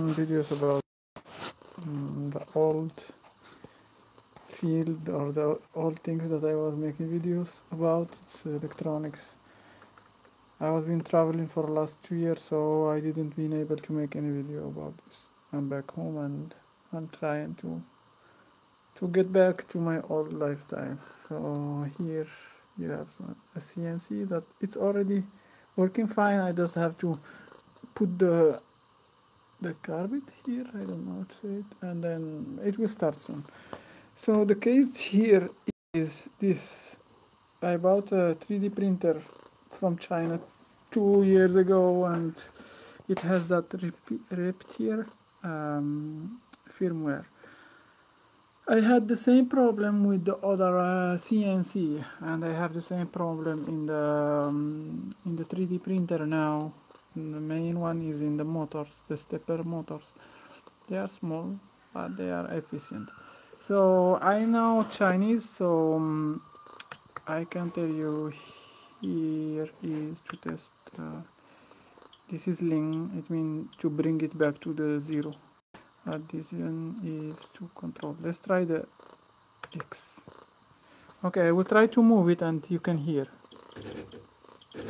videos about the old field or the old things that I was making videos about. It's electronics. I was been traveling for the last 2 years, so I didn't been able to make any video about this. I'm back home and I'm trying to get back to my old lifestyle. So here you have a CNC that it's already working fine. I just have to put the carpet here, I don't know how to say it, and then it will start soon. So the case here is this. I bought a 3D printer from China 2 years ago, and it has that Repetier firmware. I had the same problem with the other CNC, and I have the same problem in the 3D printer now. And the main one is in the motors, the stepper motors. They are small, but they are efficient. So I know Chinese, so I can tell you here is to test. This is ling. It means to bring it back to the zero. This one is to control. Let's try the X. Okay, I will try to move it and you can hear.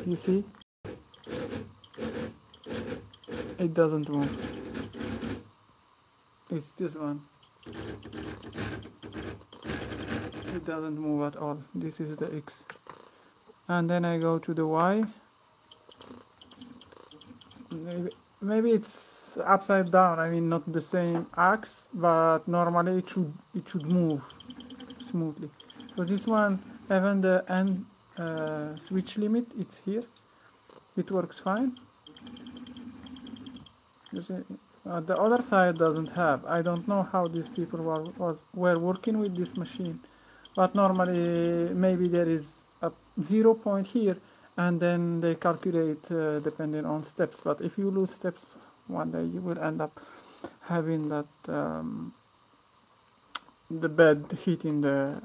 You see? It doesn't move. It's this one. It doesn't move at all. This is the X. And then I go to the Y. Maybe it's upside down. I mean, not the same axe, but normally it should move smoothly. So this one, even the end switch limit, it's here. It works fine. You see, the other side doesn't have. I don't know how these people were working with this machine, but normally maybe there is a 0 point here, and then they calculate depending on steps. But if you lose steps one day, you will end up having that the bed hitting the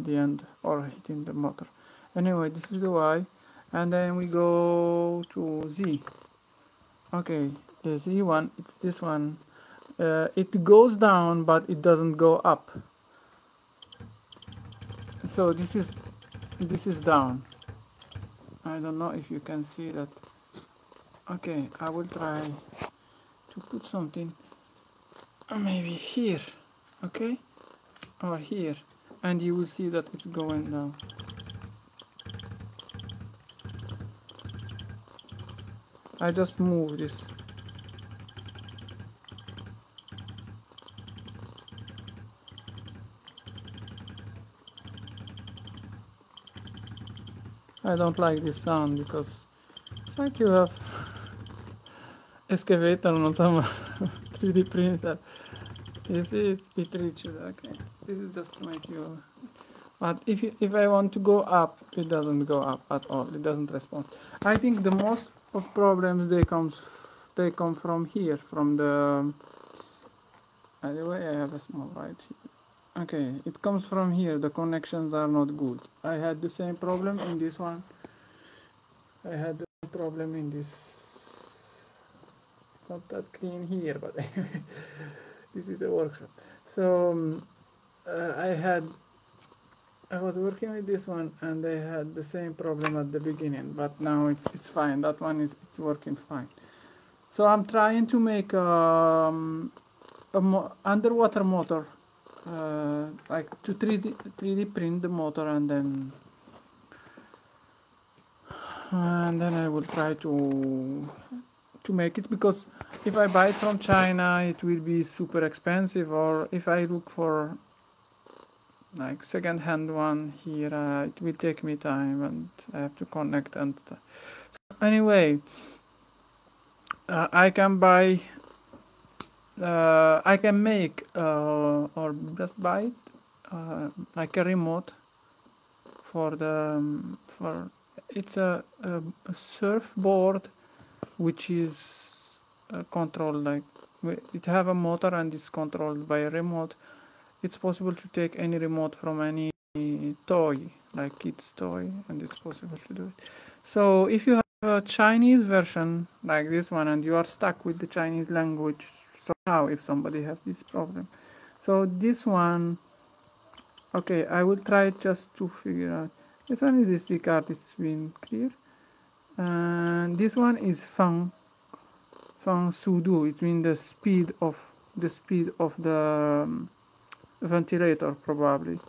end or hitting the motor. Anyway, this is the Y, and then we go to Z. Okay, the Z one, it's this one. It goes down, but it doesn't go up. So this is down. I don't know if you can see that. Okay, I will try to put something maybe here, okay, or here, and you will see that it's going down. I just move this. I don't like this sound because it's like you have excavator on some 3D printer. You see, it reaches. Okay, this is just to make you. But if I want to go up, it doesn't go up at all. It doesn't respond. I think the most of problems they come from here, from the. By the way, I have a small right here. Okay, it comes from here. The connections are not good. I had the same problem in this one. I had the same problem in this. It's not that clean here, but anyway, this is a workshop. So I was working with this one, and I had the same problem at the beginning, but now it's fine. That one it's working fine. So I'm trying to make underwater motor, like to 3D print the motor, and then I will try to make it, because if I buy it from China, it will be super expensive, or if I look for like second-hand one here, it will take me time, and I have to connect and so anyway, I can buy I can make or just buy it like a remote for it's a surfboard which is controlled, like it have a motor and it's controlled by a remote. It's possible to take any remote from any toy, like kids toy, and it's possible to do it. So if you have a Chinese version like this one and you are stuck with the Chinese language somehow if somebody have this problem. So this one, okay, I will try just to figure out. This one is SD card, it's been clear. And this one is Feng sudo. It means the speed of the ventilator probably,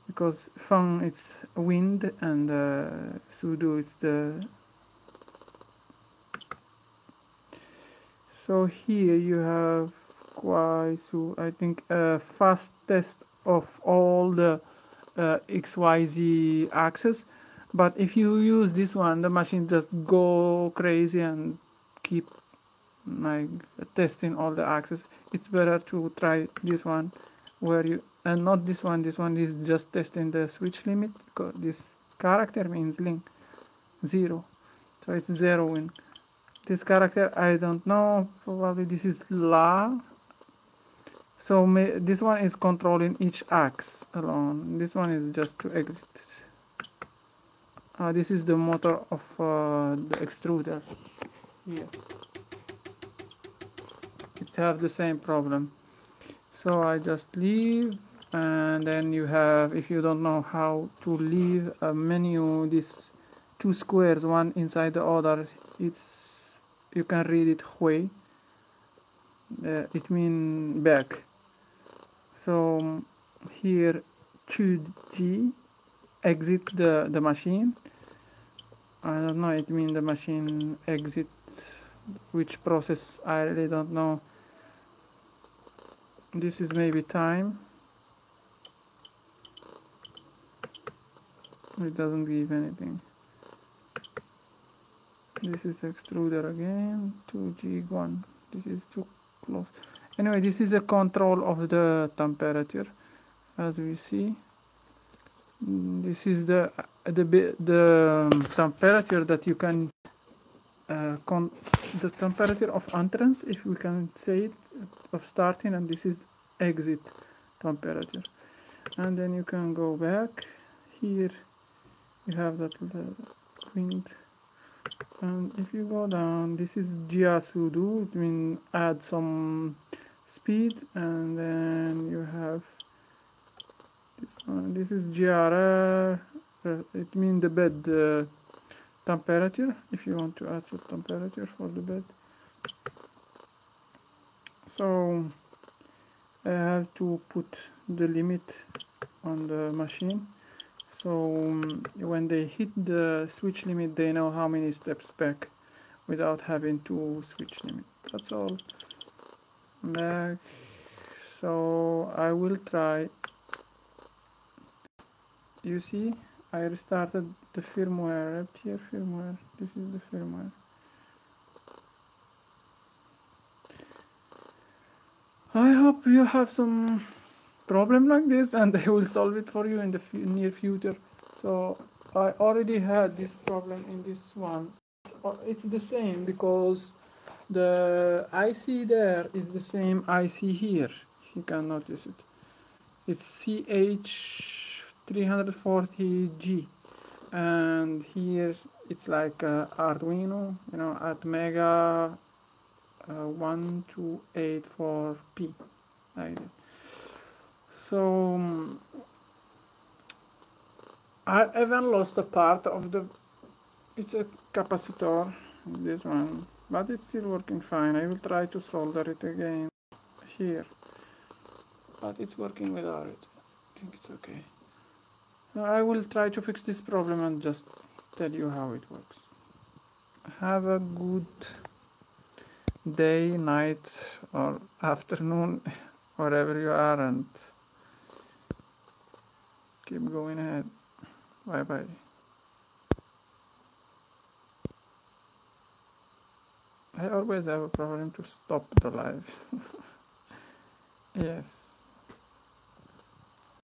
because Feng it's wind and sudo is the. So here you have Kwaisu, I think fast test of all the XYZ axis, but if you use this one the machine just go crazy and keep like testing all the axes. It's better to try this one where you, and not this one is just testing the switch limit, because this character means link 0, so it's 0 in this character. I don't know, probably this is la, so this one is controlling each axe alone, this one is just to exit. This is the motor of the extruder here. It's have the same problem. So I just leave, and then you have, if you don't know how to leave a menu, this two squares one inside the other, it's, you can read it hui, it means back. So here choose G, exit the machine. I don't know, it means the machine exit which process, I really don't know. This is maybe time. It doesn't give anything. This is the extruder again, 2G1. This is too close. Anyway, this is a control of the temperature, as we see. This is the temperature that you can the temperature of entrance, if we can say it, of starting, and this is exit temperature. And then you can go back. Here you have that wind, and if you go down, this is Jia sudo, it means add some speed, and then you have this one. This is GRR, it means the bed temperature, if you want to add some temperature for the bed. So I have to put the limit on the machine, so when they hit the switch limit they know how many steps back without having to switch limit. That's all. Back. So I will try. You see, I restarted the firmware. Up here, firmware. This is the firmware. I hope you have some problem like this and they will solve it for you in the near future. So I already had this problem in this one. It's the same because the IC there is the same IC here. You can notice it. It's CH340G, and here it's like Arduino, you know, Atmega 1284P, like this. So I even lost a part of the, it's a capacitor, this one, but it's still working fine. I will try to solder it again here, but it's working without it. I think it's okay. So I will try to fix this problem and just tell you how it works. Have a good day, night, or afternoon, wherever you are, and keep going ahead. Bye bye. I always have a problem to stop the live. Yes.